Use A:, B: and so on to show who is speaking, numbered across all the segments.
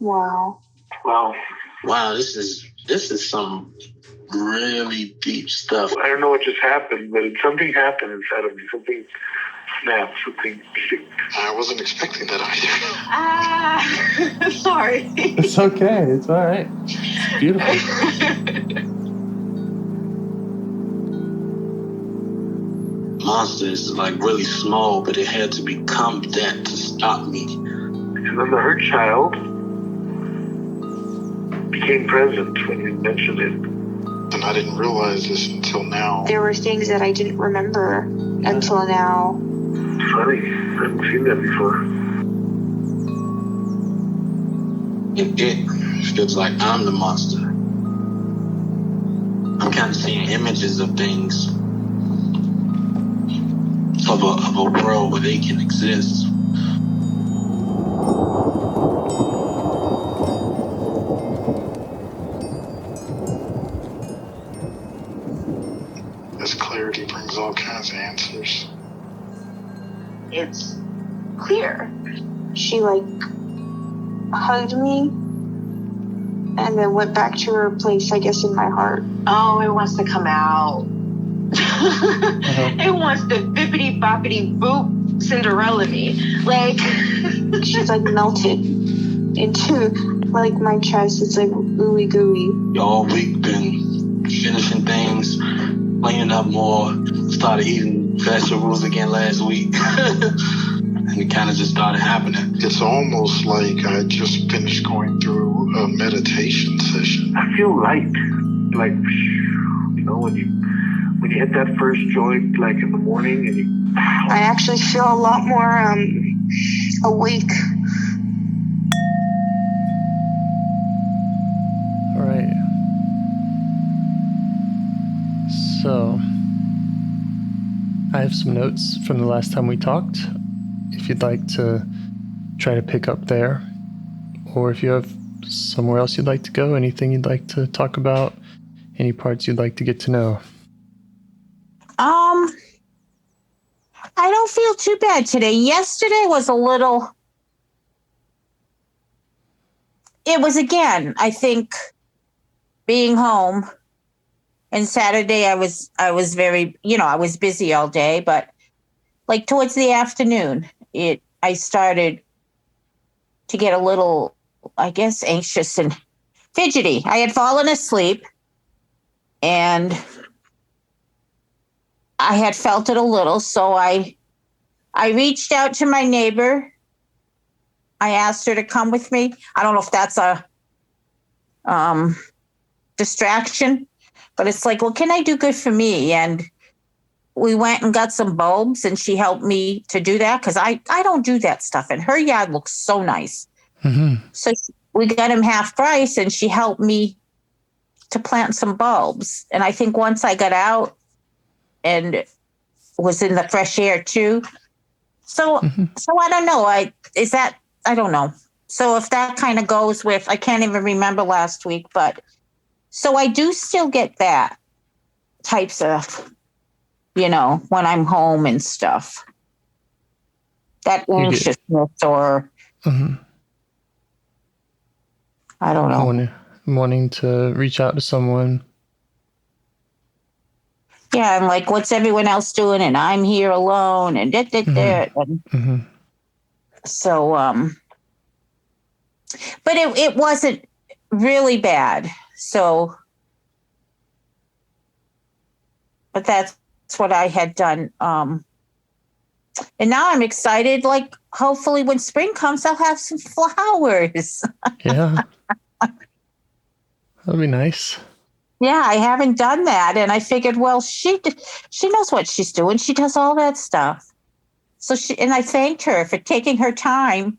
A: Wow.
B: Wow, this is some really deep stuff.
C: I don't know what just happened, but something happened inside of me. Something snapped. Something.
B: I wasn't expecting that
A: either. Sorry.
D: It's okay. It's all right. It's beautiful.
B: Monster is like really small, but it had to become that to stop me.
C: And then the hurt child became present when you mentioned it.
B: And I didn't realize this until now.
A: There were things that I didn't remember until now.
C: Funny. I haven't seen that before.
B: It feels like I'm the monster. I'm kind of seeing images of things. Of a world where they can exist. This clarity brings all kinds of answers.
A: It's clear. She hugged me and then went back to her place, I guess, in my heart. Oh, it wants to come out. It wants to bippity boppity boop Cinderella me. She's melted into my chest. It's ooey gooey.
B: All week been finishing things, cleaning up more, started eating vegetables again last week. And it kind of just started happening. It's almost like I just finished going through a meditation session.
C: I feel light. When you hit that first joint, in the morning, and
A: I actually feel a lot more awake.
D: All right. So, I have some notes from the last time we talked. If you'd like to try to pick up there, or if you have somewhere else you'd like to go, anything you'd like to talk about, any parts you'd like to get to know.
E: I don't feel too bad today. Yesterday was it was again, I think, being home. And Saturday I was very, I was busy all day, but towards the afternoon, I started to get a little, I guess, anxious and fidgety. I had fallen asleep and I had felt it a little, so I reached out to my neighbor. I asked her to come with me. I don't know if that's a distraction, but it's what can I do good for me? And we went and got some bulbs, and she helped me to do that because I don't do that stuff. And her yard looks so nice. Mm-hmm. So we got him half price, and she helped me to plant some bulbs. And I think once I got out and was in the fresh air too. So I don't know. I don't know. So if that kind of goes with, I can't even remember last week, but so I do still get that types of, when I'm home and stuff. That anxiousness or I don't know.
D: Wanting to reach out to someone.
E: Yeah, and what's everyone else doing? And I'm here alone, and So, but it wasn't really bad. So, but that's what I had done. And now I'm excited. Hopefully, when spring comes, I'll have some flowers.
D: Yeah, that'll be nice.
E: Yeah, I haven't done that. And I figured, well, she knows what she's doing. She does all that stuff. So and I thanked her for taking her time,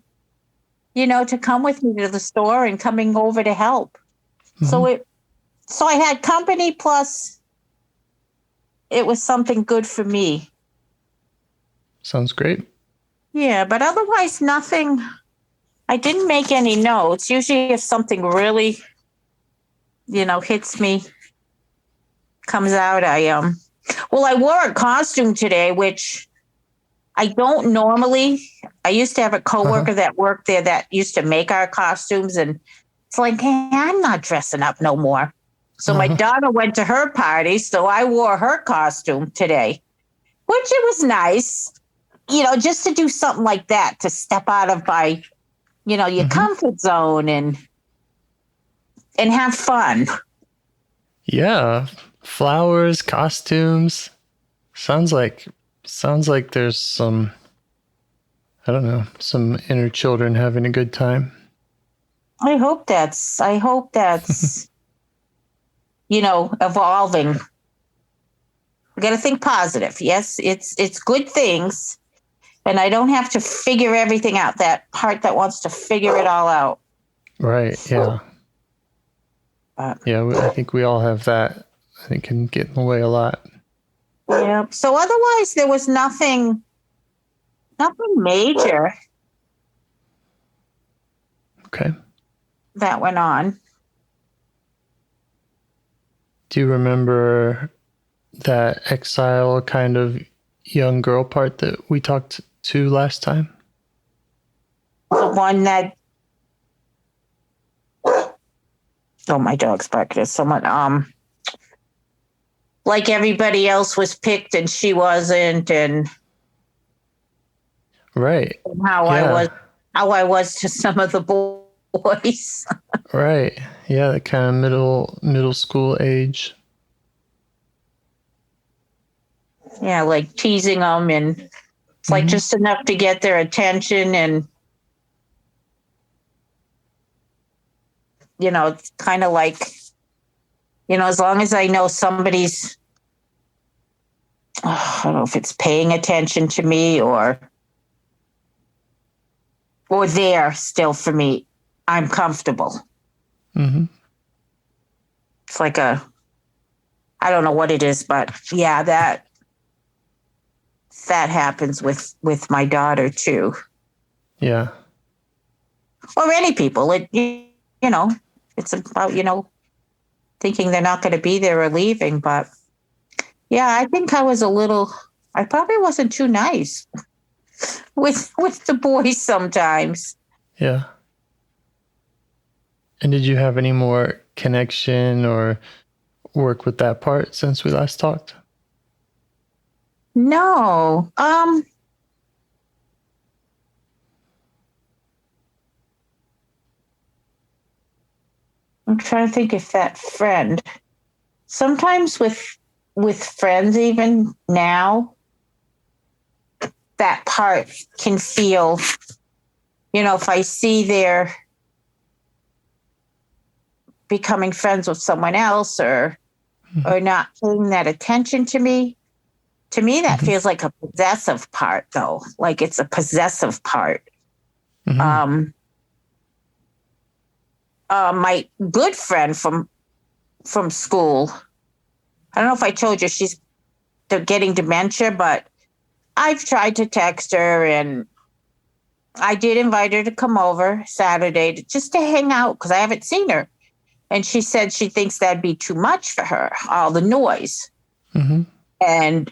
E: to come with me to the store and coming over to help. Mm-hmm. So I had company, plus it was something good for me.
D: Sounds great.
E: Yeah, but otherwise nothing. I didn't make any notes. Usually if something really hits me, comes out. I wore a costume today, which I don't normally. I used to have a coworker that worked there that used to make our costumes, and it's like, hey, I'm not dressing up no more. So my daughter went to her party, so I wore her costume today, which it was nice, just to do something like that, to step out of my, your comfort zone and have fun.
D: Yeah, flowers, costumes. Sounds like there's some, I don't know, some inner children having a good time.
E: I hope that's evolving. We got to think positive. Yes, it's good things, and I don't have to figure everything out. That part that wants to figure it all out.
D: Right. Yeah. I think we all have that. I think can get in the way a lot.
E: Yeah. So otherwise, there was nothing major.
D: Okay.
E: That went on.
D: Do you remember that exile kind of young girl part that we talked to last time?
E: The one that, oh, my dog's barking at someone. Like everybody else was picked and she wasn't, and
D: right.
E: How I was to some of the boys.
D: Right. Yeah, that kind of middle school age.
E: Yeah, like teasing them, and it's like just enough to get their attention, and it's kind of like, as long as I know somebody's, I don't know if it's paying attention to me or there still for me, I'm comfortable. It's like I don't know what it is, but yeah, that happens with my daughter too.
D: Yeah.
E: Or any people. It's about, thinking they're not going to be there or leaving. But yeah, I think I probably wasn't too nice with the boys sometimes.
D: Yeah. And did you have any more connection or work with that part since we last talked?
E: No. I'm trying to think if that friend. Sometimes with friends, even now, that part can feel, if I see they're becoming friends with someone else or not paying that attention to me that feels like a possessive part, though. Like it's a possessive part. My good friend from school, I don't know if I told you she's getting dementia, but I've tried to text her, and I did invite her to come over Saturday just to hang out because I haven't seen her. And she said she thinks that'd be too much for her, all the noise. And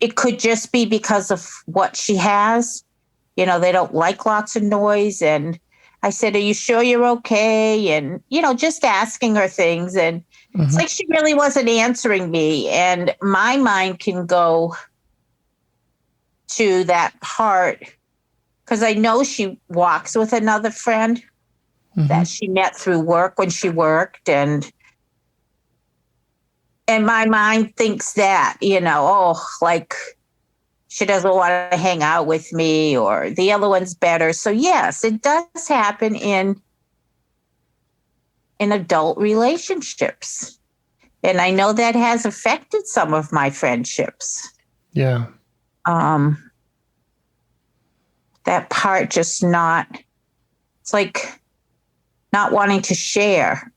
E: it could just be because of what she has. They don't like lots of noise. And I said, are you sure you're okay? And, just asking her things. And it's like she really wasn't answering me. And my mind can go to that part because I know she walks with another friend that she met through work when she worked. And my mind thinks that, like she doesn't want to hang out with me or the other one's better. So yes, it does happen in adult relationships. And I know that has affected some of my friendships.
D: Yeah.
E: That part just it's like not wanting to share.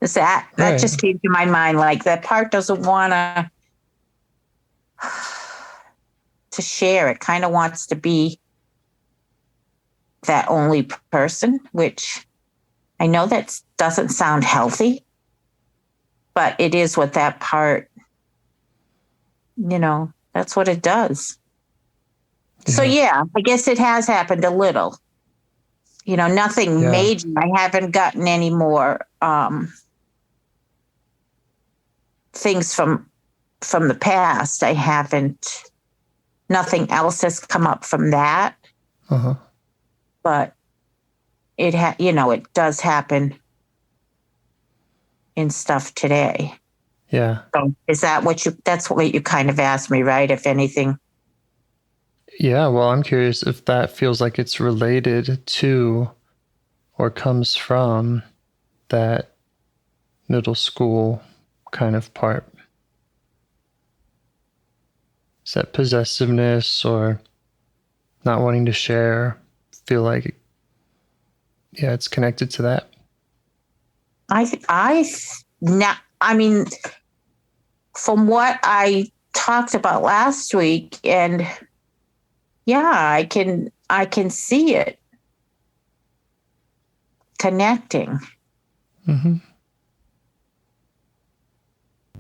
E: That just came to my mind. Like that part doesn't want to share. It kind of wants to be that only person, which I know that doesn't sound healthy, but it is what that part, that's what it does. So yeah, I guess it has happened a little. Nothing major. I haven't gotten any more things from the past. I haven't. Nothing else has come up from that.
D: Uh-huh.
E: But it it does happen in stuff today.
D: Yeah.
E: So is that that's what you kind of asked me, right? If anything.
D: Yeah, well, I'm curious if that feels like it's related to or comes from that middle school kind of part. Is that possessiveness or not wanting to share? Feel like, yeah, it's connected to that.
E: I mean, from what I talked about last week, and yeah, I can see it connecting.
D: Mm-hmm.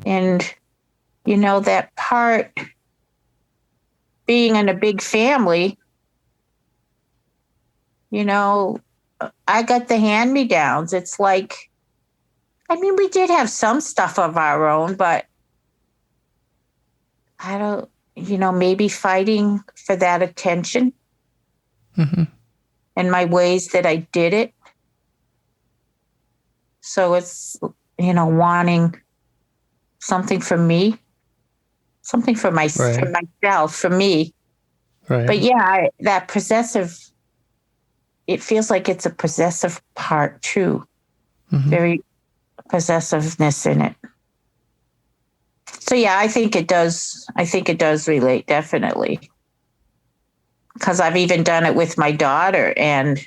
E: And that part, being in a big family, I got the hand-me-downs. It's like, I mean, we did have some stuff of our own, but I don't, maybe fighting for that attention and my ways that I did it. So it's, wanting something for me, something for myself, for me.
D: Right.
E: But yeah, that possessive, it feels like it's a possessive part too. Very possessiveness in it. So yeah, I think it does relate, definitely. Because I've even done it with my daughter, and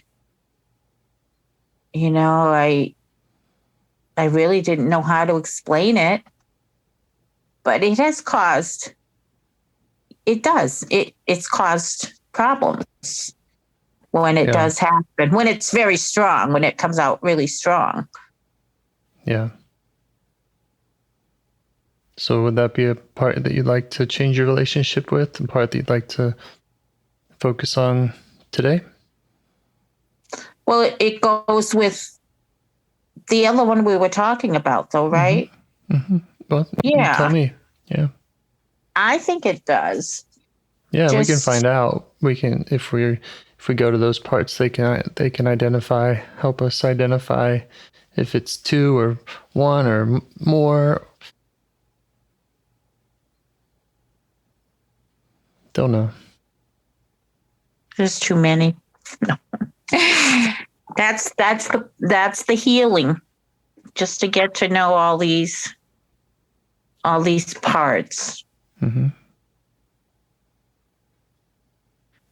E: I really didn't know how to explain it, but it has caused it's caused problems when it does happen, when it's very strong, when it comes out really strong.
D: Yeah. So would that be a part that you'd like to change your relationship with, a part that you'd like to focus on today?
E: Well, it goes with the other one we were talking about, though, right?
D: Well,
E: yeah.
D: You tell me. Yeah.
E: I think it does.
D: Yeah, we can find out. We can, if we go to those parts, they can help us identify if it's two or one or more. Don't know.
E: There's too many. No. That's the healing. Just to get to know all these parts.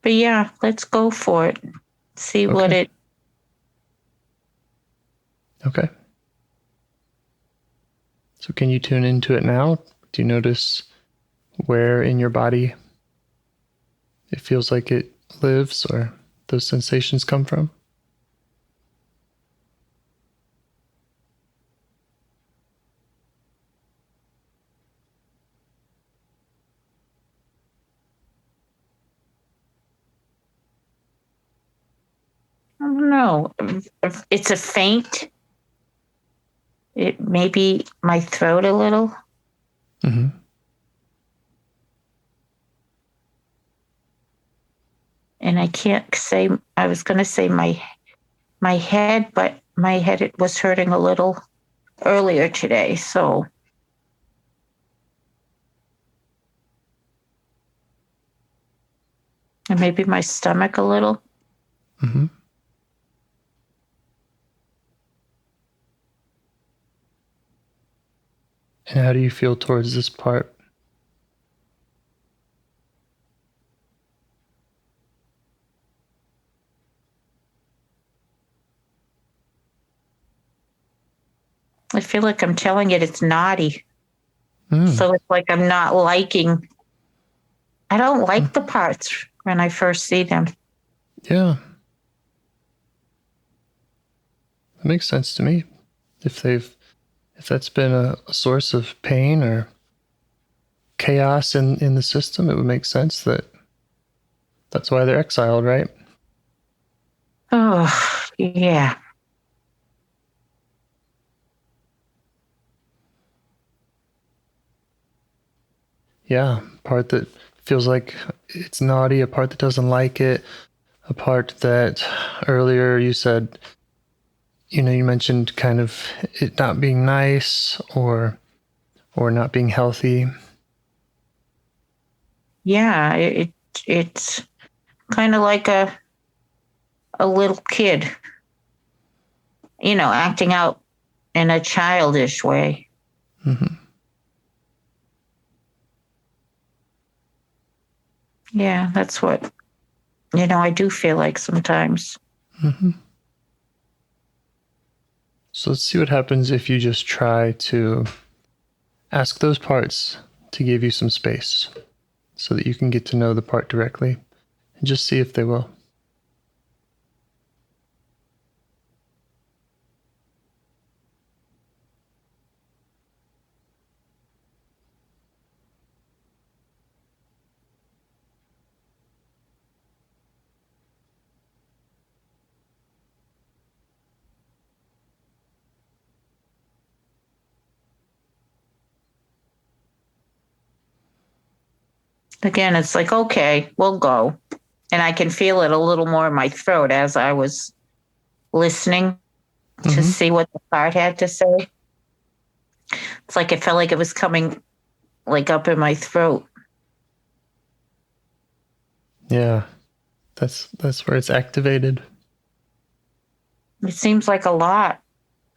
E: But yeah, let's go for it. See what it.
D: Okay. So can you tune into it now? Do you notice where in your body it feels like it lives or those sensations come from?
E: I don't know. It's a faint. It maybe my throat a little. And I can't say. I was going to say my head, but my head it was hurting a little earlier today. So. And maybe my stomach a little.
D: And how do you feel towards this part?
E: I feel like I'm telling it it's naughty. So it's like I'm not liking. I don't like the parts when I first see them.
D: Yeah. That makes sense to me. If that's been a source of pain or chaos in the system, it would make sense that That's why they're exiled, right?
E: Oh, yeah.
D: Yeah, part that feels like it's naughty, a part that doesn't like it, a part that earlier you said, you mentioned kind of it not being nice or not being healthy.
E: Yeah, it's kind of like a little kid, acting out in a childish way.
D: Mm-hmm.
E: Yeah, that's what, I do feel like sometimes.
D: Mm-hmm. So let's see what happens if you just try to ask those parts to give you some space so that you can get to know the part directly and just see if they will.
E: Again, it's like, okay, we'll go. And I can feel it a little more in my throat as I was listening to see what the part had to say. It's like it felt like it was coming like up in my throat.
D: Yeah, that's where it's activated.
E: It seems like a lot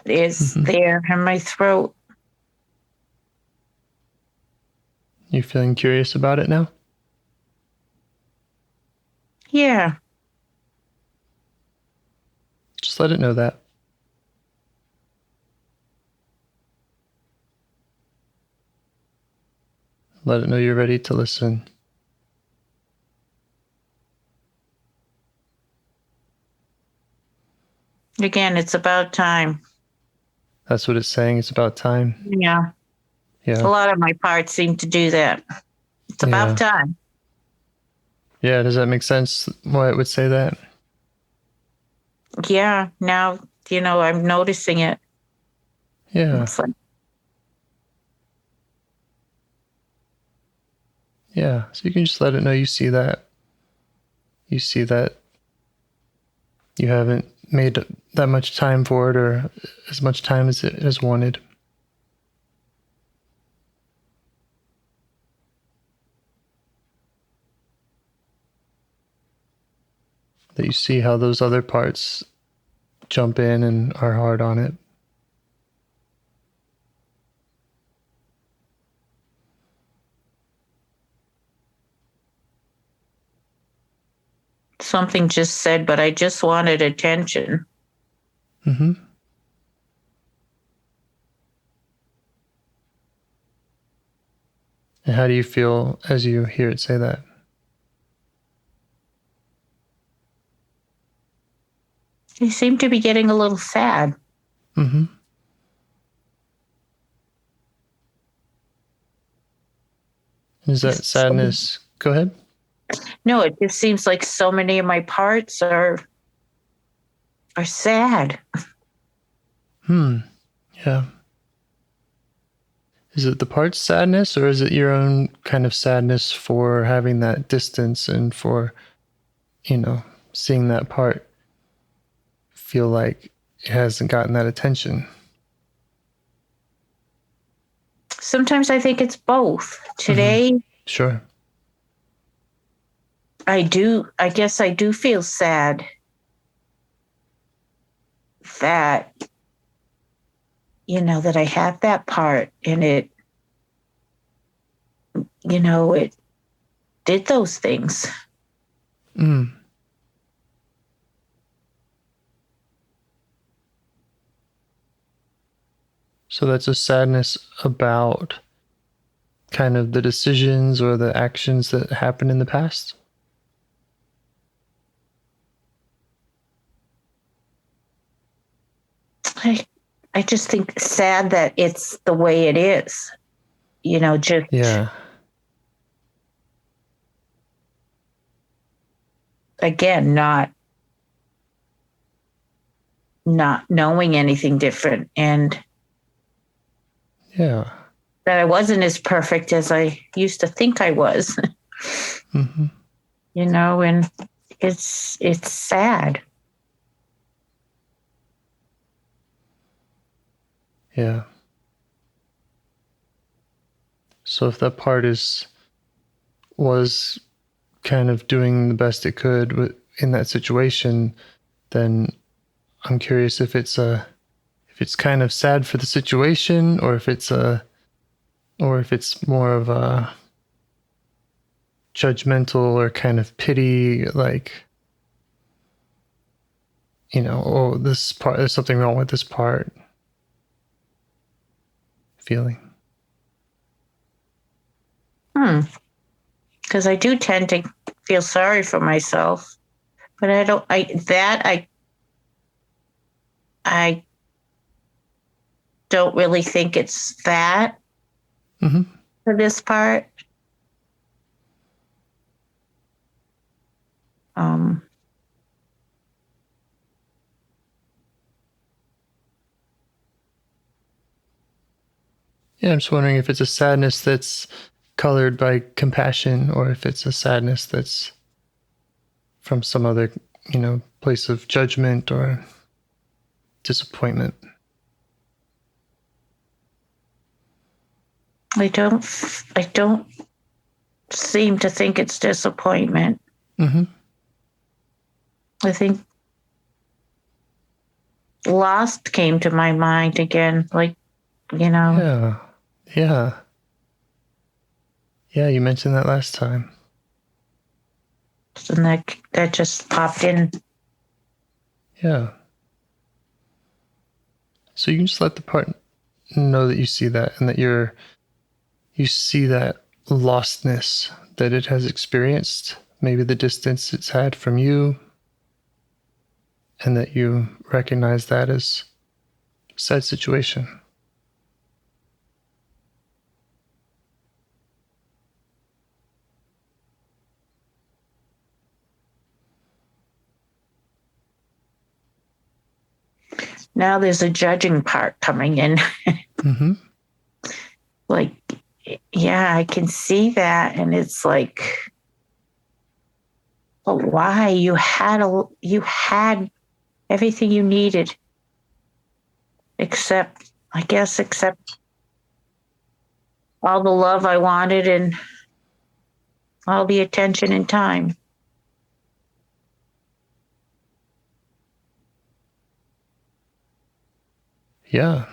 E: is there in my throat.
D: You feeling curious about it now?
E: Yeah.
D: Just let it know that. Let it know you're ready to listen.
E: Again, it's about time.
D: That's what it's saying. It's about time.
E: Yeah.
D: Yeah.
E: A lot of my parts seem to do that. It's about time.
D: Yeah, does that make sense why it would say that?
E: Yeah. Now, I'm noticing it.
D: Yeah.
E: It's like,
D: yeah. So you can just let it know you see that. You see that you haven't made that much time for it or as much time as it has wanted. That you see how those other parts jump in and are hard on it.
E: something just said, but I just wanted attention.
D: Mm-hmm. And how do you feel as you hear it say that?
E: You seem to be getting a little sad.
D: Mm-hmm. Is that sadness? Go ahead.
E: No, it just seems like so many of my parts are sad.
D: Yeah. Is it the part's sadness or is it your own kind of sadness for having that distance and for, seeing that part feel like it hasn't gotten that attention?
E: Sometimes I think it's both. Today,
D: Sure.
E: I guess I do feel sad that, that I have that part and it did those things.
D: So that's a sadness about kind of the decisions or the actions that happened in the past?
E: I just think sad that it's the way it is, just
D: Yeah.
E: again, not knowing anything different, and
D: Yeah.
E: that I wasn't as perfect as I used to think I was.
D: Mm-hmm.
E: And it's sad.
D: Yeah. So if that part was kind of doing the best it could in that situation, then I'm curious if it's kind of sad for the situation, or if it's more of a judgmental or kind of pity, like, oh, this part, there's something wrong with this part feeling.
E: Because I do tend to feel sorry for myself, but I don't really think it's that
D: Mm-hmm.
E: for this part.
D: Yeah, I'm just wondering if it's a sadness that's colored by compassion, or if it's a sadness that's from some other, place of judgment or disappointment.
E: I don't seem to think it's disappointment.
D: Mm-hmm.
E: I think lost came to my mind again,
D: Yeah. Yeah. Yeah, you mentioned that last time.
E: and that just popped in.
D: Yeah. So you can just let the part know that you see that, and that you see that lostness that it has experienced, maybe the distance it's had from you, and that you recognize that as a sad situation.
E: Now there's a judging part coming in.
D: Mm-hmm.
E: Like, yeah, I can see that, and it's like, but why? You had everything you needed, except all the love I wanted and all the attention and time.
D: Yeah.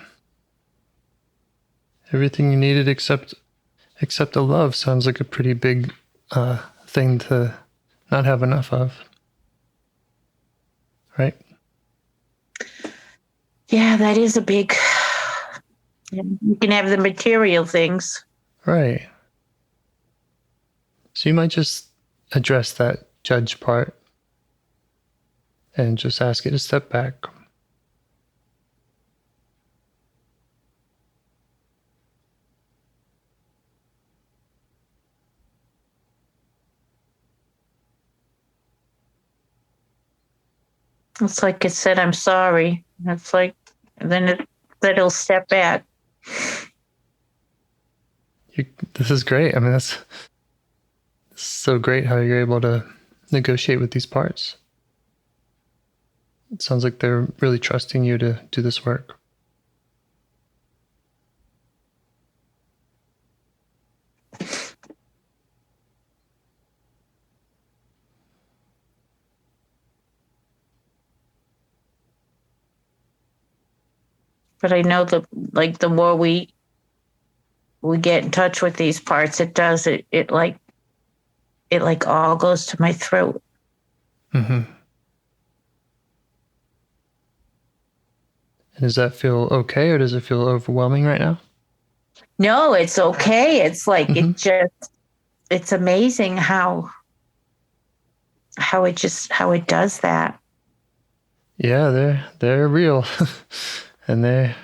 D: Everything you needed except the love sounds like a pretty big thing to not have enough of. Right?
E: Yeah, that is a big. You can have the material things.
D: Right. So you might just address that judge part and just ask it to step back.
E: It's like it said, "I'm sorry." It's like then it'll step back.
D: This is great. I mean, that's so great how you're able to negotiate with these parts. It sounds like they're really trusting you to do this work.
E: But I know the more we get in touch with these parts, it like all goes to my throat.
D: Mm-hmm. And does that feel okay, or does it feel overwhelming right now?
E: No, it's okay. It's like it's amazing how it does that.
D: Yeah, they're real. And they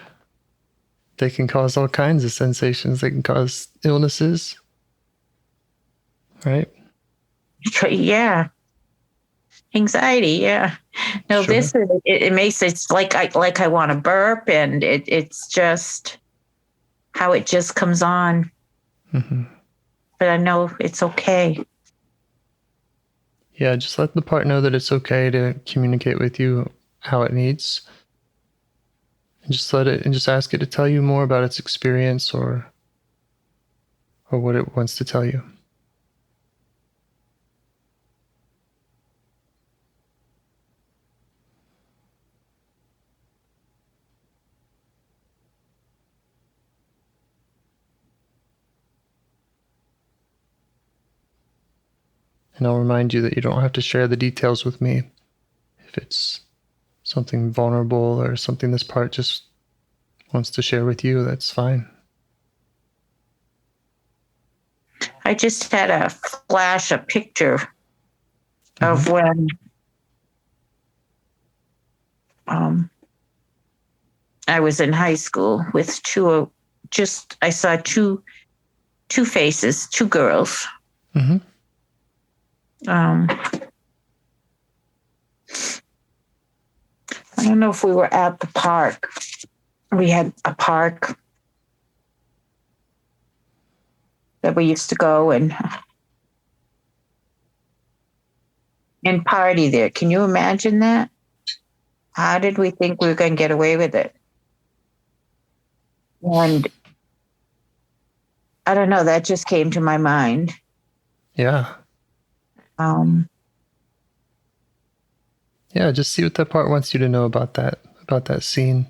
D: can cause all kinds of sensations. They can cause illnesses. Right?
E: Yeah. Anxiety, yeah. No,
D: Sure.
E: it makes it's like I want to burp, and it's just how it just comes on.
D: Hmm.
E: But I know it's okay.
D: Yeah, just let the part know that it's okay to communicate with you how it needs. And just ask it to tell you more about its experience or what it wants to tell you. And I'll remind you that you don't have to share the details with me. If it's something vulnerable or something this part just wants to share with you, that's fine.
E: I just had a flash, a picture of when I was in high school with I saw two faces, two girls.
D: Mm-hmm.
E: I don't know if we were at the park. We had a park that we used to go and party there. Can you imagine that? How did we think we were going to get away with it? And I don't know, that just came to my mind.
D: Yeah. Yeah, just see what that part wants you to know about that scene.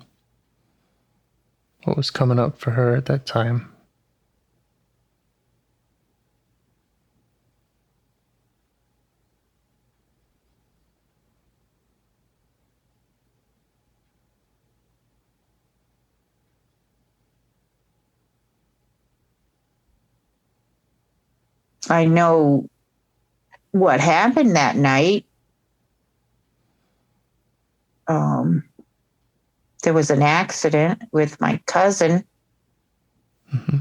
D: What was coming up for her at that time.
E: I know what happened that night. There was an accident with my cousin.
D: Mm-hmm.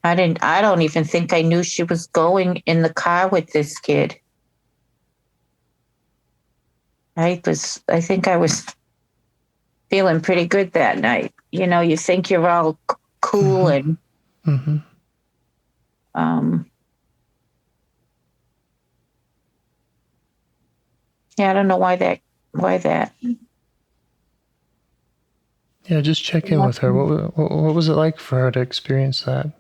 E: I don't even think I knew she was going in the car with this kid. I think I was feeling pretty good that night. You know, you think you're all cool and,
D: Mm-hmm.
E: yeah, I don't know why that.
D: Yeah, just check in with her. What was it like for her to experience that?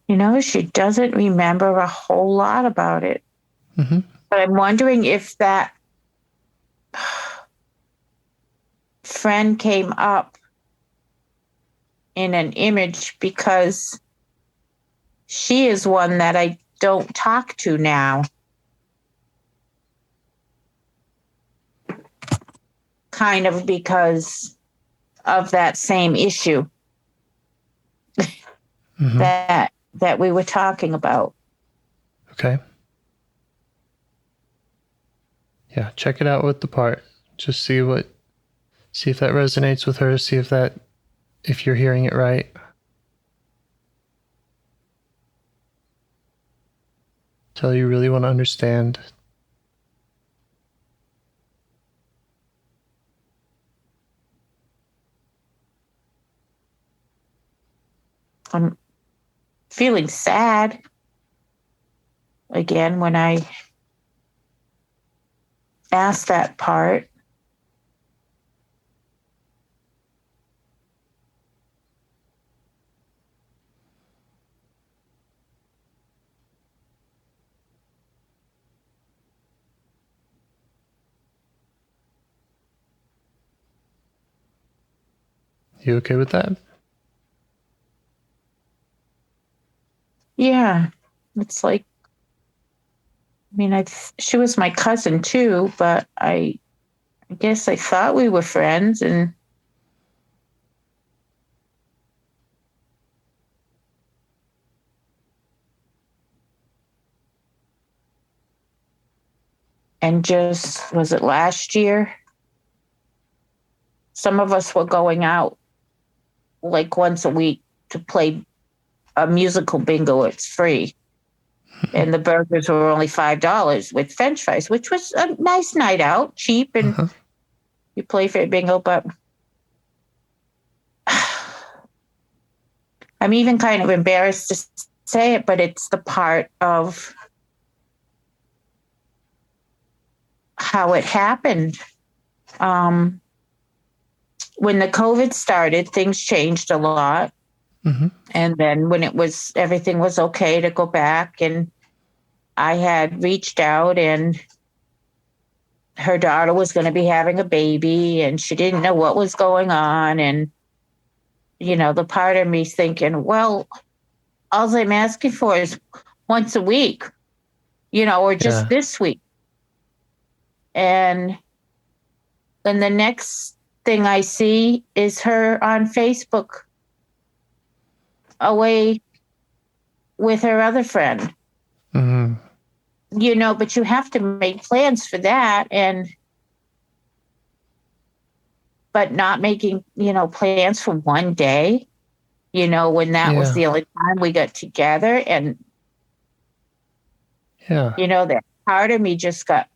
E: You know, she doesn't remember a whole lot about it.
D: Mm-hmm.
E: But I'm wondering if that friend came up in an image because she is one that I don't talk to now. Kind of because of that same issue
D: Mm-hmm.
E: that we were talking about.
D: Okay. Yeah, check it out with the part. Just see if that resonates with her, see if you're hearing it right. Tell you really want to understand.
E: I'm feeling sad again when I asked that part.
D: You okay with that?
E: Yeah, it's like, I mean, she was my cousin too, but I guess I thought we were friends, and And just, was it last year? Some of us were going out like once a week to play a musical bingo. It's free. And the burgers were only $5 with French fries, which was a nice night out, cheap, and you play for bingo. But I'm even kind of embarrassed to say it, but it's the part of how it happened. When the COVID started, things changed a lot. And then when everything was okay to go back, and I had reached out, and her daughter was going to be having a baby, and she didn't know what was going on. And, the part of me thinking, well, all I'm asking for is once a week, or just this week. And then the next thing I see is her on Facebook away with her other friend. But you have to make plans for that, but not making, plans for one day, when that was the only time we got together. And, that part of me just got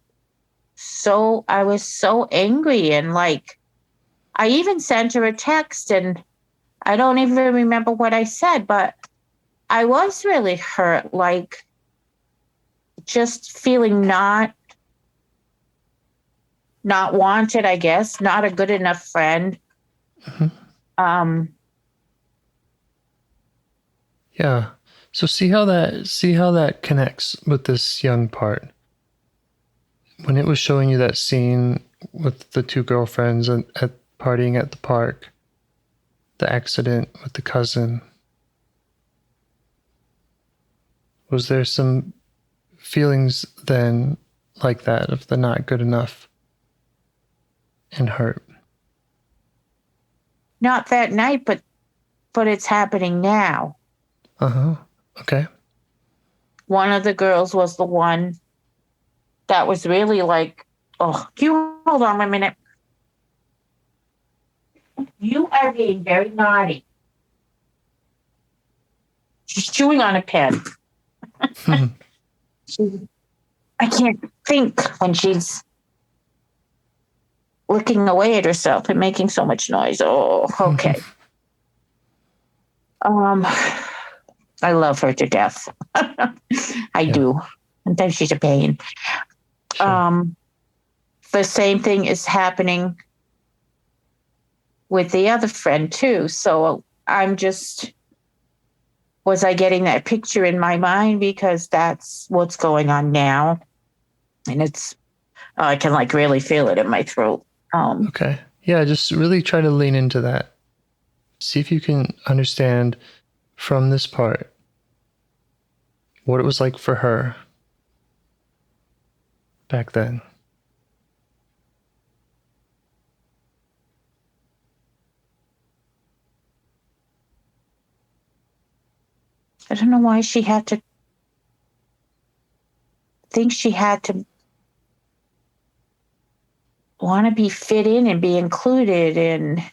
E: I was so angry. And like, I even sent her a text, and I don't even remember what I said, but I was really hurt, like just feeling not wanted, I guess, not a good enough friend.
D: So see how that connects with this young part. When it was showing you that scene with the two girlfriends at partying at the park, the accident with the cousin, was there some feelings then like that of the not good enough and hurt?
E: Not that night, but it's happening now.
D: Okay.
E: One of the girls was the one that was really like, oh, you hold on a minute. You are being very naughty. She's chewing on a pen. I can't think when she's looking away at herself and making so much noise. Oh, okay. I love her to death. I do. And then she's a pain. Sure. The same thing is happening with the other friend too. So I'm just, was I getting that picture in my mind? Because that's what's going on now. And it's, I can like really feel it in my throat.
D: Okay. Yeah, just really try to lean into that. See if you can understand from this part what it was like for her back then.
E: I don't know why she had to think she had to want to be fit in and be included. And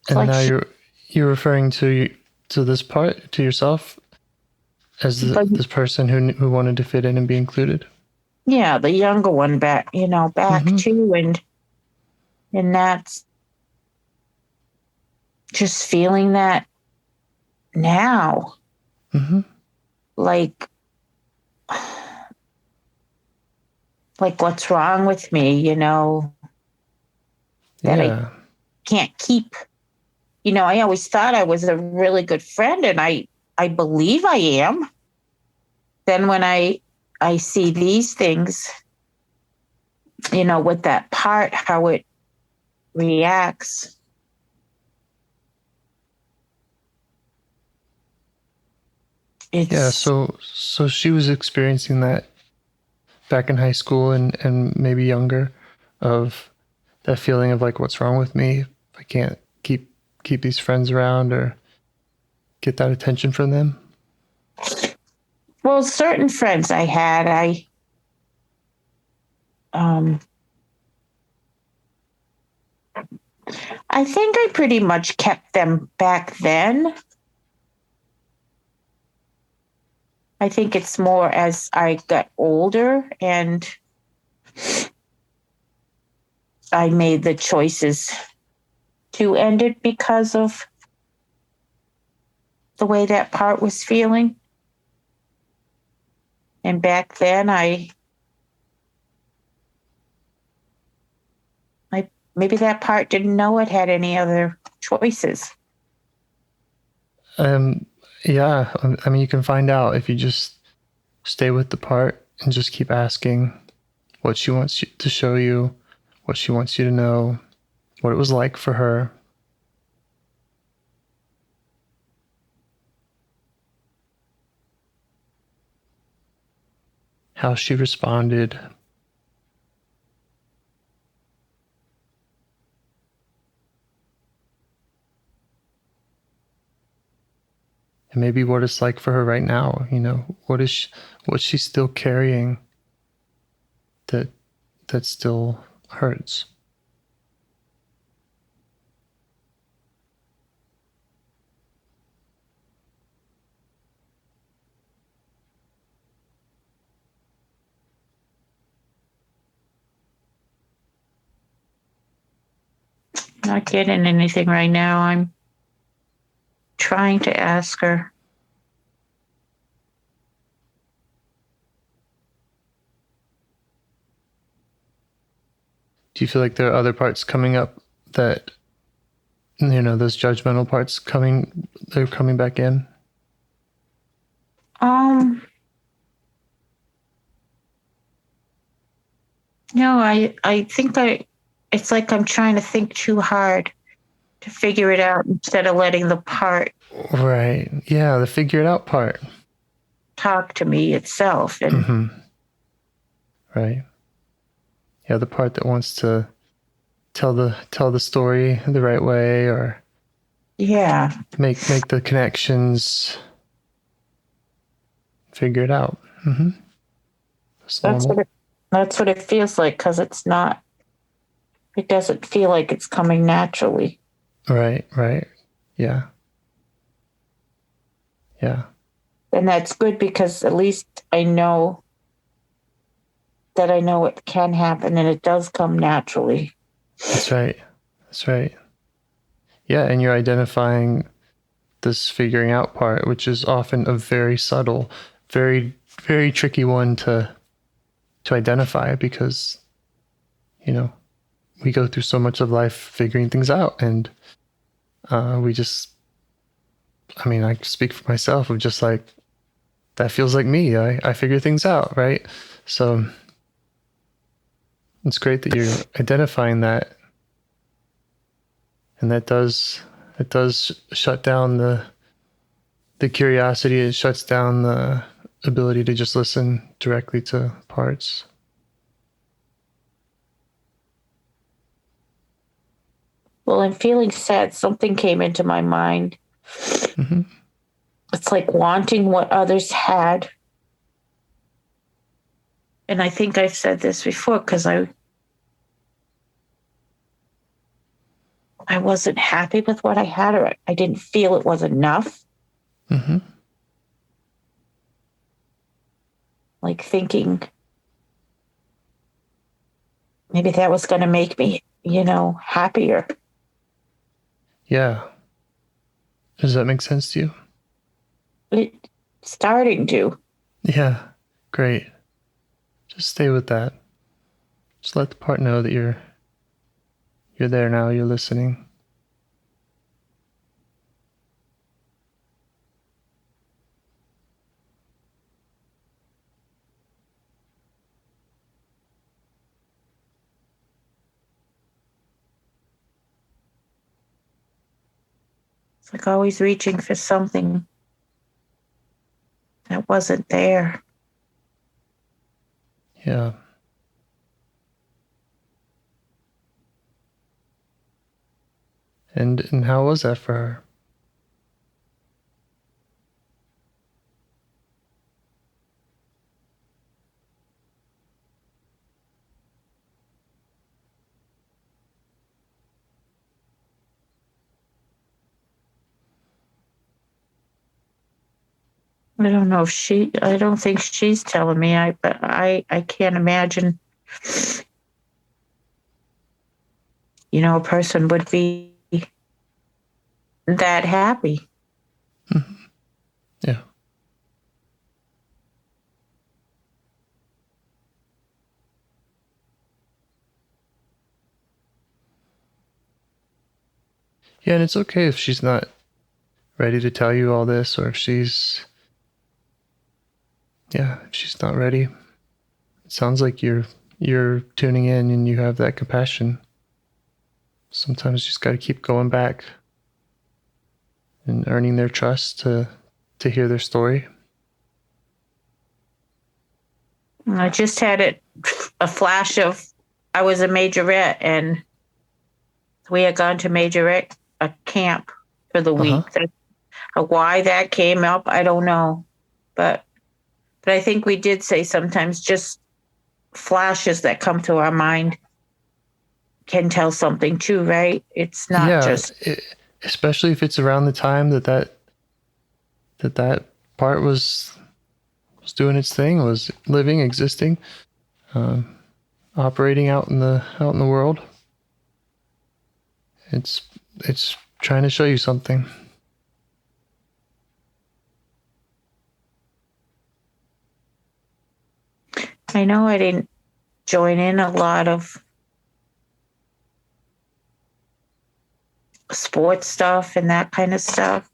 D: like now you're referring to this part, to yourself, as this person who wanted to fit in and be included.
E: Yeah, the younger one back too, and that's just feeling that now. Like what's wrong with me, that I can't keep. I always thought I was a really good friend, and I believe I am. Then when I see these things, with that part, how it reacts.
D: So she was experiencing that back in high school and maybe younger, of that feeling of like, what's wrong with me? I can't keep these friends around, or get that attention from them?
E: Well, certain friends I had, I think I pretty much kept them back then. I think it's more as I got older and I made the choices to end it because of the way that part was feeling. And back then I maybe that part didn't know it had any other choices.
D: Yeah, I mean, you can find out if you just stay with the part and just keep asking what she wants to show you, what she wants you to know, what it was like for her. How she responded. And maybe what it's like for her right now, what's she still carrying that still hurts.
E: Not getting anything right now. I'm trying to ask her.
D: Do you feel like there are other parts coming up that, those judgmental parts they're coming back in?
E: No, I think it's like I'm trying to think too hard to figure it out instead of letting the part
D: Right. Yeah, the figure it out part.
E: talk to me itself. And
D: Mm-hmm. Right. Yeah, the part that wants to tell the story the right way, or
E: yeah,
D: make the connections, figure it out. Mm-hmm.
E: that's what it feels like, because it doesn't feel like it's coming naturally.
D: Right. Yeah.
E: And that's good, because at least I know that I know it can happen and it does come naturally.
D: That's right. Yeah, and you're identifying this figuring out part, which is often a very subtle, very, very tricky one to identify, because, we go through so much of life figuring things out, and we just, I speak for myself, of just like, that feels like me. I figure things out, right? So it's great that you're identifying that, and it does shut down the curiosity. It shuts down the ability to just listen directly to parts.
E: Well, I'm feeling sad. Something came into my mind.
D: Mm-hmm.
E: It's like wanting what others had. And I think I've said this before, because I wasn't happy with what I had, or I didn't feel it was enough.
D: Mm-hmm.
E: Like thinking maybe that was going to make me, happier.
D: Yeah. Does that make sense to you?
E: It's starting to.
D: Yeah. Great. Just stay with that. Just let the part know that you're there now, you're listening.
E: It's like always reaching for something that wasn't there.
D: Yeah. And how was that for her?
E: I don't know if I don't think she's telling me. But I can't imagine, a person would be that happy.
D: Mm-hmm. Yeah. Yeah, and it's okay if she's not ready to tell you all this, or if she's not ready. It sounds like you're tuning in and you have that compassion. Sometimes you just got to keep going back and earning their trust to hear their story.
E: I just had a flash of, I was a majorette, and we had gone to majorette a camp for the week. Why that came up, I don't know, but I think we did say sometimes just flashes that come to our mind can tell something too, right? It's not just
D: especially if it's around the time that part was doing its thing, was living, existing, operating out in the world. It's trying to show you something.
E: I know I didn't join in a lot of sports stuff and that kind of stuff.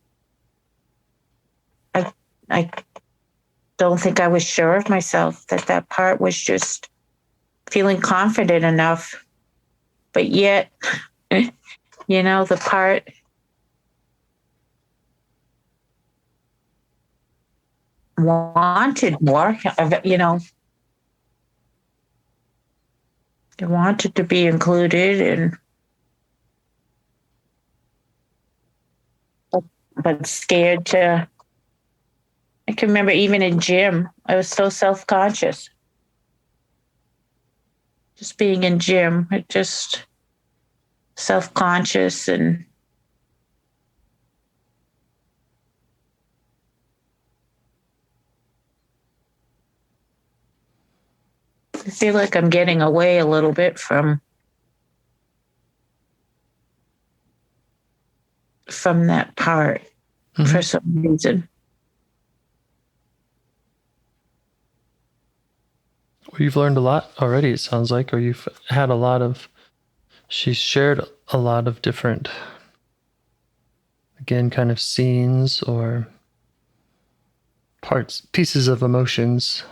E: I don't think I was sure of myself that part was just feeling confident enough. But yet, the part wanted more, it wanted to be included, but scared to. I can remember even in gym, I was so self-conscious. Just being in gym, it just self-conscious and I feel like I'm getting away a little bit from that part for some reason.
D: Well, you've learned a lot already, it sounds like, or you've had she's shared a lot of different, again, kind of scenes or pieces of emotions.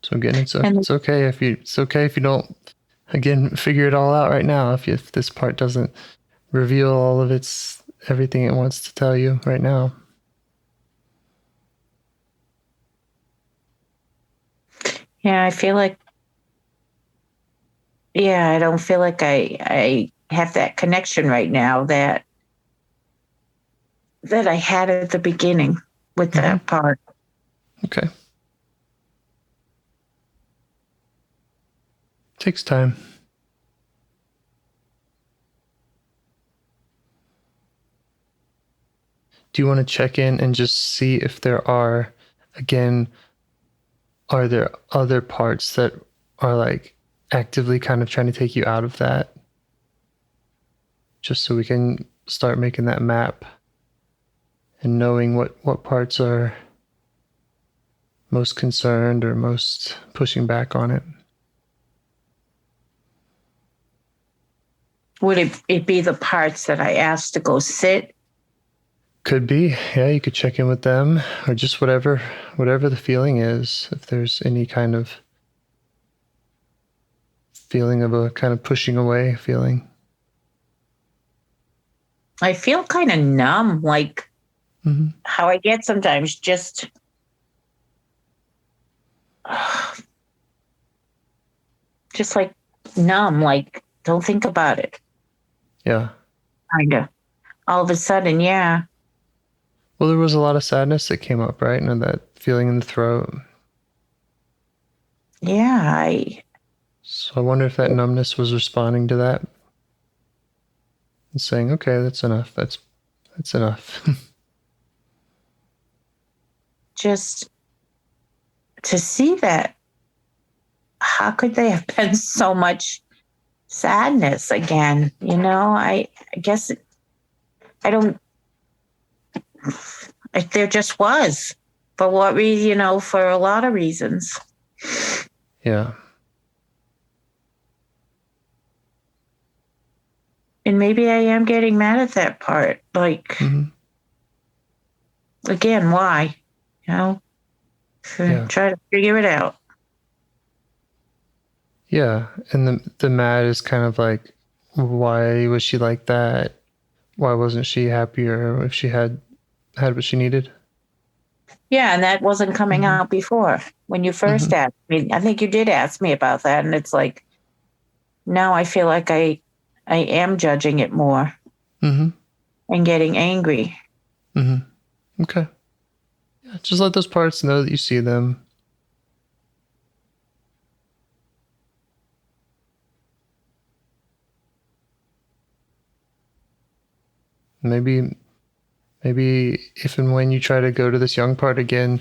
D: So again, it's okay if you don't, again, figure it all out right now. If this part doesn't reveal all of everything it wants to tell you right now.
E: Yeah, I feel like, I don't feel like I have that connection right now that I had at the beginning with that part.
D: Okay. Takes time. Do you want to check in and just see if there are there other parts that are like actively kind of trying to take you out of that? Just so we can start making that map and knowing what parts are most concerned or most pushing back on it.
E: Would it be the parts that I asked to go sit?
D: Could be. Yeah, you could check in with them, or just whatever the feeling is. If there's any kind of feeling of a kind of pushing away feeling.
E: I feel kind of numb, like how I get sometimes, just like numb, like don't think about it.
D: Yeah.
E: Kind of. All of a sudden, yeah.
D: Well, there was a lot of sadness that came up, right? And that feeling in the throat.
E: Yeah,
D: So I wonder if that numbness was responding to that and saying, okay, that's enough. That's enough.
E: just to see that, how could they have been so much sadness again? I guess I don't, there just was. For what reason, for a lot of reasons.
D: Yeah.
E: And maybe I am getting mad at that part. Like, again, why?
D: Yeah.
E: Try to figure it out.
D: Yeah. And the mad is kind of like, why was she like that? Why wasn't she happier if she had what she needed?
E: Yeah, and that wasn't coming out before when you first asked me. I think you did ask me about that, and it's like now I feel like I am judging it more and getting angry.
D: Okay. Yeah, just let those parts know that you see them. Maybe if and when you try to go to this young part again,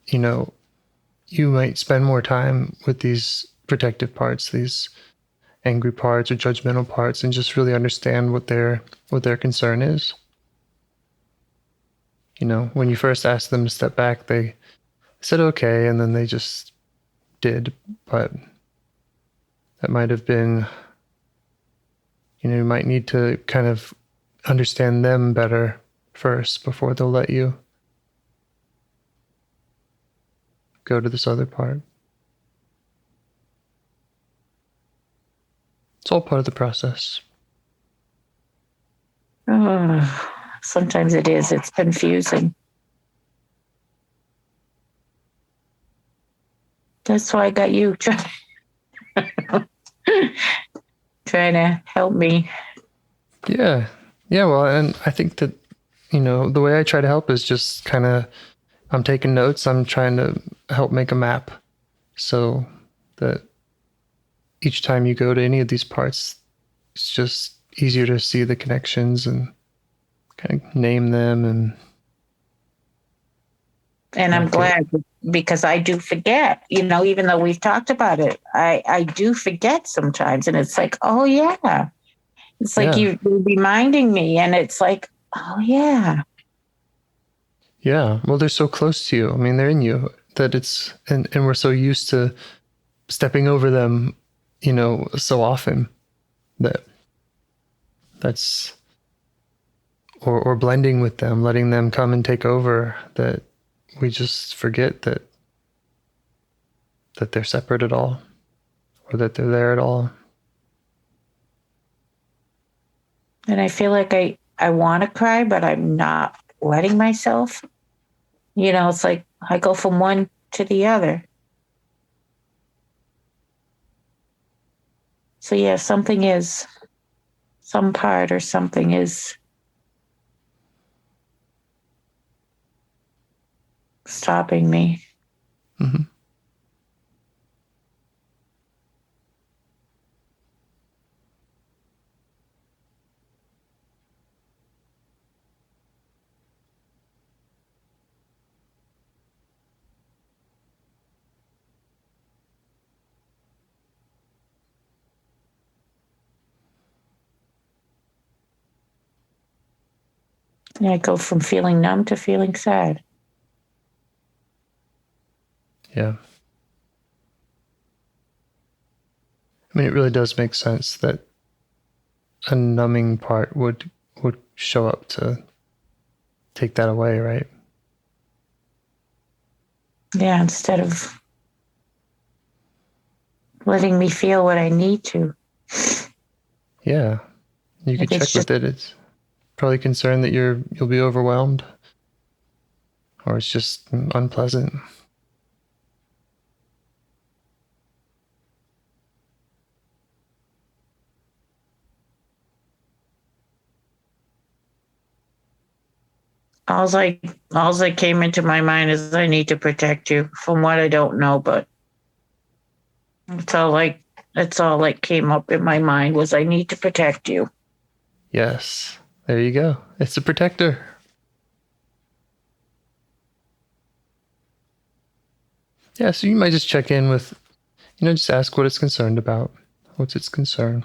D: you might spend more time with these protective parts, these angry parts or judgmental parts, and just really understand what their concern is. When you first asked them to step back, they said okay, and then they just did. But that might have been, you might need to kind of understand them better first before they'll let you go to this other part. It's all part of the process.
E: Sometimes it is. It's confusing. That's why I got you trying to help me.
D: Yeah. Yeah. Well, and I think that, the way I try to help is just kind of, I'm taking notes. I'm trying to help make a map so that each time you go to any of these parts, it's just easier to see the connections and kind of name them.
E: And I'm glad because I do forget, even though we've talked about it, I do forget sometimes. And it's like, oh, yeah. It's like you're reminding me. And it's like, oh, yeah.
D: Yeah. Well, they're so close to you. I mean, they're in you that it's, and we're so used to stepping over them, so often that's, or blending with them, letting them come and take over, that we just forget that they're separate at all, or that they're there at all.
E: And I feel like I want to cry, but I'm not letting myself. It's like I go from one to the other. So yeah, some part or something is stopping me. And I go from feeling numb to feeling sad.
D: Yeah. I mean, it really does make sense that a numbing part would show up to take that away, right?
E: Yeah, instead of letting me feel what I need to.
D: Yeah. You could check with it. It's probably concerned that you'll be overwhelmed, or it's just unpleasant.
E: All that came into my mind is I need to protect you from what I don't know, but That's all like came up in my mind was I need to protect you.
D: Yes. There you go. It's a protector. Yeah, so you might just check in with, just ask what it's concerned about. What's its concern?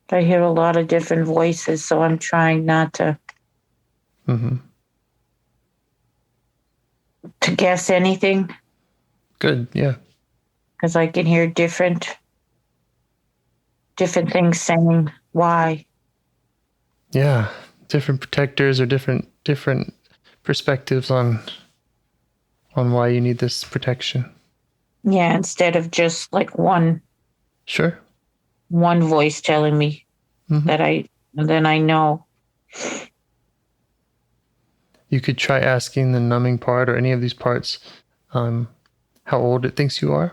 E: I hear a lot of different voices, so I'm trying not to
D: Mm-hmm.
E: guess anything
D: Good, yeah.
E: because I can hear different things saying why.
D: Yeah, different protectors or different perspectives on why you need this protection.
E: Yeah, instead of just like one
D: Sure.
E: voice telling me
D: Mm-hmm.
E: then I know.
D: You could try asking the numbing part or any of these parts how old it thinks you are.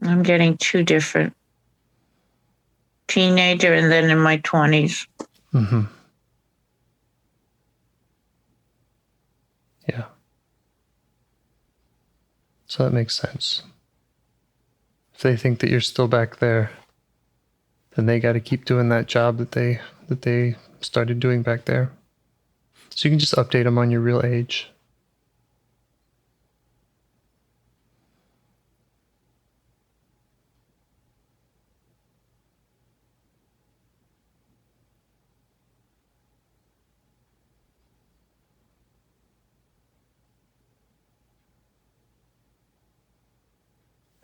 E: I'm getting two different teenager and then in my 20s.
D: Mm-hmm. Yeah. So that makes sense. If they think that you're still back there, then they got to keep doing that job that they started doing back there. So you can just update them on your real age.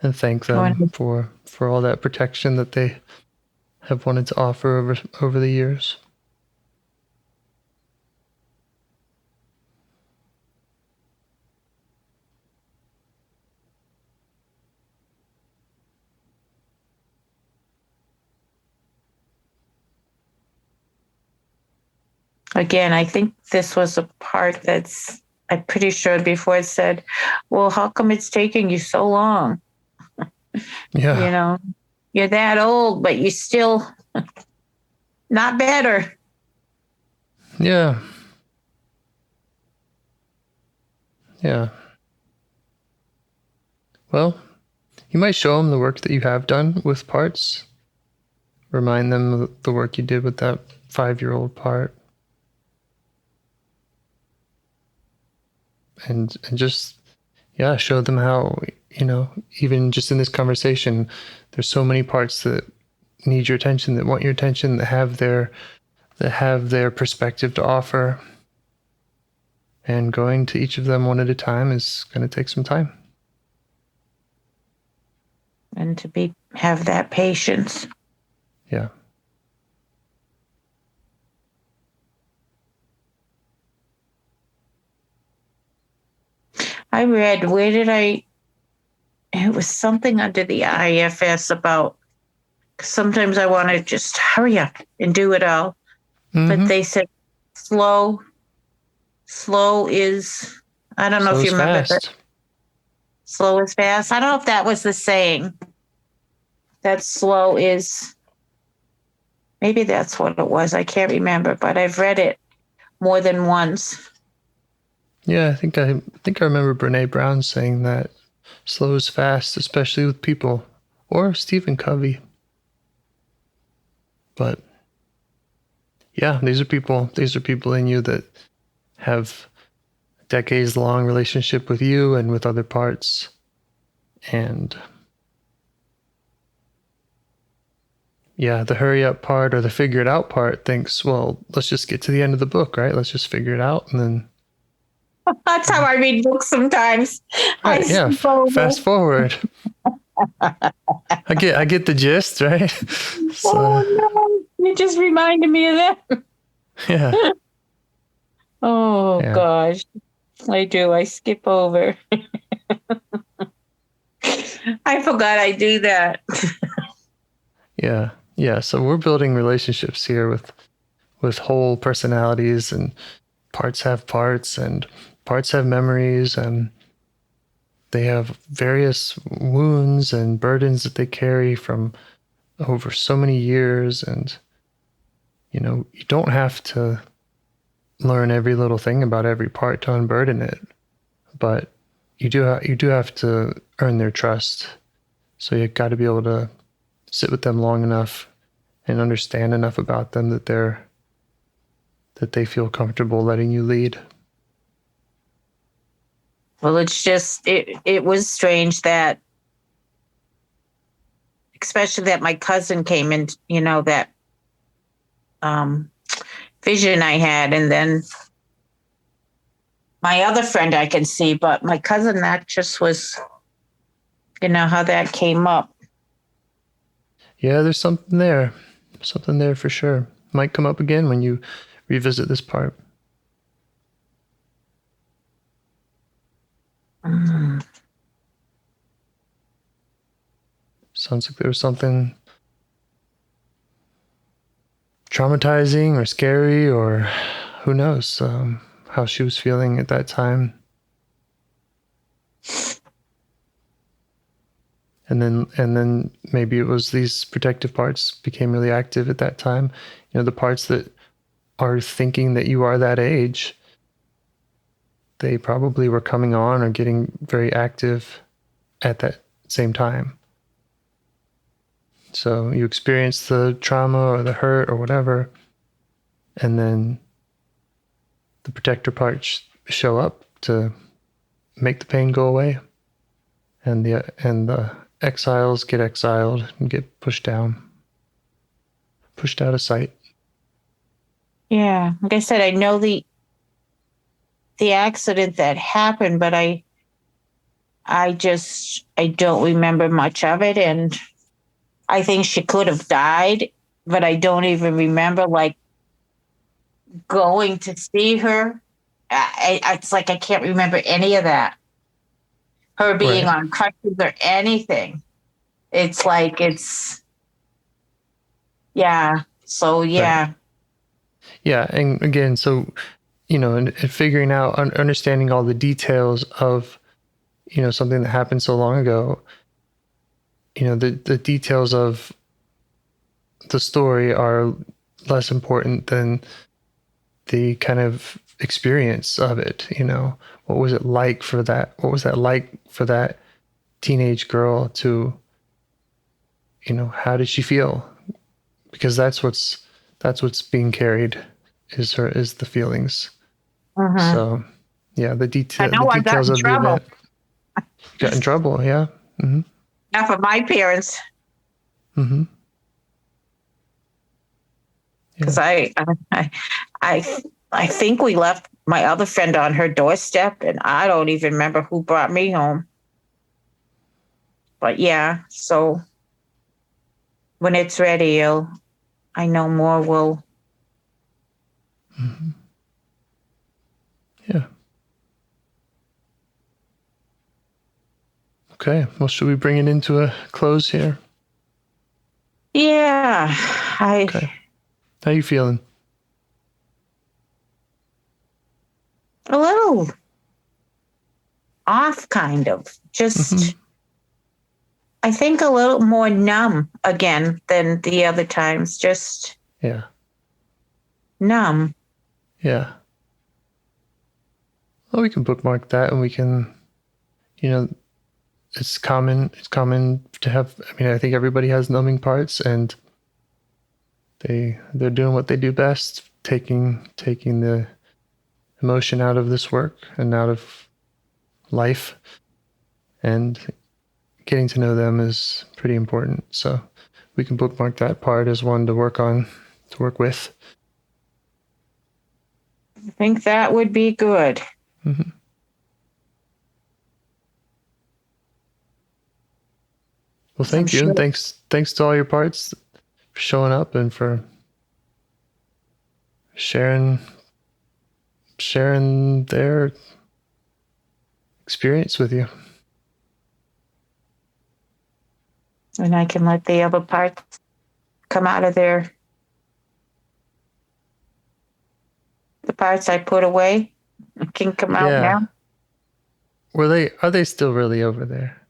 D: And thank them for all that protection that they have wanted to offer over the years.
E: Again, I think this was a part I'm pretty sure before it said, well, how come it's taking you so long?
D: Yeah.
E: You're that old, but you're still not better.
D: Yeah. Yeah. Well, you might show them the work that you have done with parts. Remind them of the work you did with that 5-year-old part. And just, show them how, even just in this conversation, there's so many parts that need your attention, that want your attention, that have their perspective to offer. And going to each of them one at a time is going to take some time.
E: And to have that patience.
D: Yeah.
E: I read, it was something under the IFS about, sometimes I want to just hurry up and do it all.
D: Mm-hmm.
E: But they said slow is, I don't know if you remember that. Slow is fast. I don't know if that was the saying. That slow is, maybe that's what it was. I can't remember, but I've read it more than once.
D: Yeah, I think I remember Brene Brown saying that slow is fast, especially with people, or Stephen Covey. But yeah, these are people in you that have a decades-long relationship with you and with other parts. And yeah, the hurry up part or the figure it out part thinks, well, let's just get to the end of the book, right? Let's just figure it out and then.
E: That's how I read books sometimes.
D: Right, yeah. Fast forward. I get the gist, right? So,
E: oh no, you just reminded me of that.
D: Yeah.
E: Oh,
D: Yeah.
E: gosh. I do. I skip over. I forgot I do that.
D: Yeah. Yeah. So we're building relationships here with whole personalities, and parts have parts, and parts have memories, and they have various wounds and burdens that they carry from over so many years. And, you don't have to learn every little thing about every part to unburden it, but you do have to earn their trust. So you got to be able to sit with them long enough and understand enough about them that they feel comfortable letting you lead.
E: Well, it's just, it was strange that, especially that my cousin came in, that vision I had. And then my other friend I can see, but my cousin, that just was, how that came up.
D: Yeah, there's something there. Something there for sure. Might come up again when you revisit this part.
E: Mm.
D: Sounds like there was something traumatizing or scary, or who knows how she was feeling at that time. And then maybe it was these protective parts became really active at that time. The parts that are thinking that you are that age, they probably were coming on or getting very active at that same time. So you experience the trauma or the hurt or whatever, and then the protector parts show up to make the pain go away, and the exiles get exiled and get pushed out of sight.
E: Yeah. Like I said, I know the accident that happened, but I don't remember much of it. And I think she could have died, but I don't even remember like going to see her. It's like I can't remember any of that. Her being
D: Right.
E: on crutches or anything. It's like yeah. So yeah.
D: Right. Yeah, and again, so and figuring out, understanding all the details of something that happened so long ago. The details of the story are less important than the kind of experience of it. What was it like for that? What was that like for that teenage girl to, how did she feel? Because that's what's being carried is the feelings.
E: Mm-hmm.
D: So yeah, the
E: I know I got
D: details
E: in
D: of the
E: trouble.
D: event. You got in trouble, yeah. Mm-hmm.
E: Not for my parents.
D: Mm-hmm.
E: Because I think we left my other friend on her doorstep, and I don't even remember who brought me home. But yeah, so when it's ready, I know more will.
D: Mm-hmm. Yeah. Okay. Well, should we bring it into a close here?
E: Yeah.
D: Okay. How you feeling?
E: A little off, kind of. Just,
D: Mm-hmm.
E: I think a little more numb again than the other times. Just
D: Yeah.
E: numb.
D: Yeah. Well, we can bookmark that, and we can, it's common to have, I think everybody has numbing parts, and they're doing what they do best, taking the emotion out of this work and out of life, and getting to know them is pretty important. So we can bookmark that part as one to work with.
E: I think that would be good.
D: Mm-hmm. Well, thank you.
E: Sure.
D: And thanks to all your parts for showing up and for sharing sharing their experience with you.
E: And I can let the other parts come out of there. The parts I put away can come out now.
D: Are they still really over there?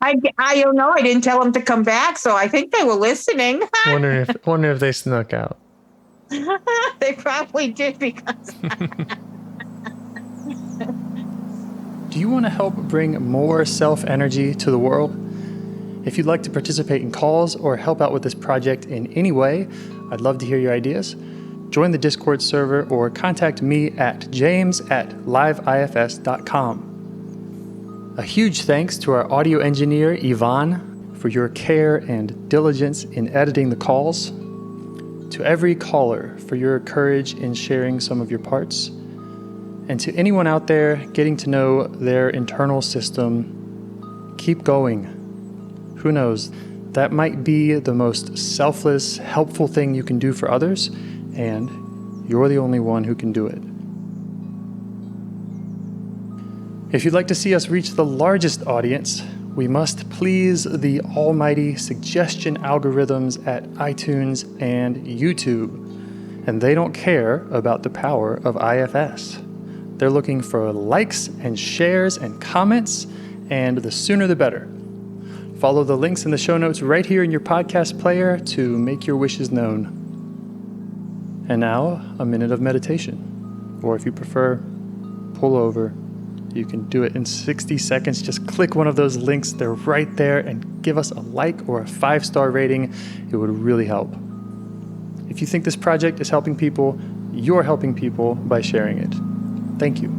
E: I don't know. I didn't tell them to come back, so I think they were listening.
D: Wonder if they snuck out.
E: They probably did because.
D: Do you want to help bring more self-energy to the world? If you'd like to participate in calls or help out with this project in any way, I'd love to hear your ideas. Join the Discord server or contact me at james@liveifs.com. A huge thanks to our audio engineer, Yvonne, for your care and diligence in editing the calls. To every caller for your courage in sharing some of your parts. And to anyone out there getting to know their internal system, keep going. Who knows, that might be the most selfless, helpful thing you can do for others, and you're the only one who can do it. If you'd like to see us reach the largest audience, we must please the almighty suggestion algorithms at iTunes and YouTube. And they don't care about the power of IFS. They're looking for likes and shares and comments, and the sooner the better. Follow the links in the show notes right here in your podcast player to make your wishes known. And now, a minute of meditation. Or if you prefer, pull over. You can do it in 60 seconds. Just click one of those links. They're right there, and give us a like or a 5-star rating. It would really help. If you think this project is helping people, you're helping people by sharing it. Thank you.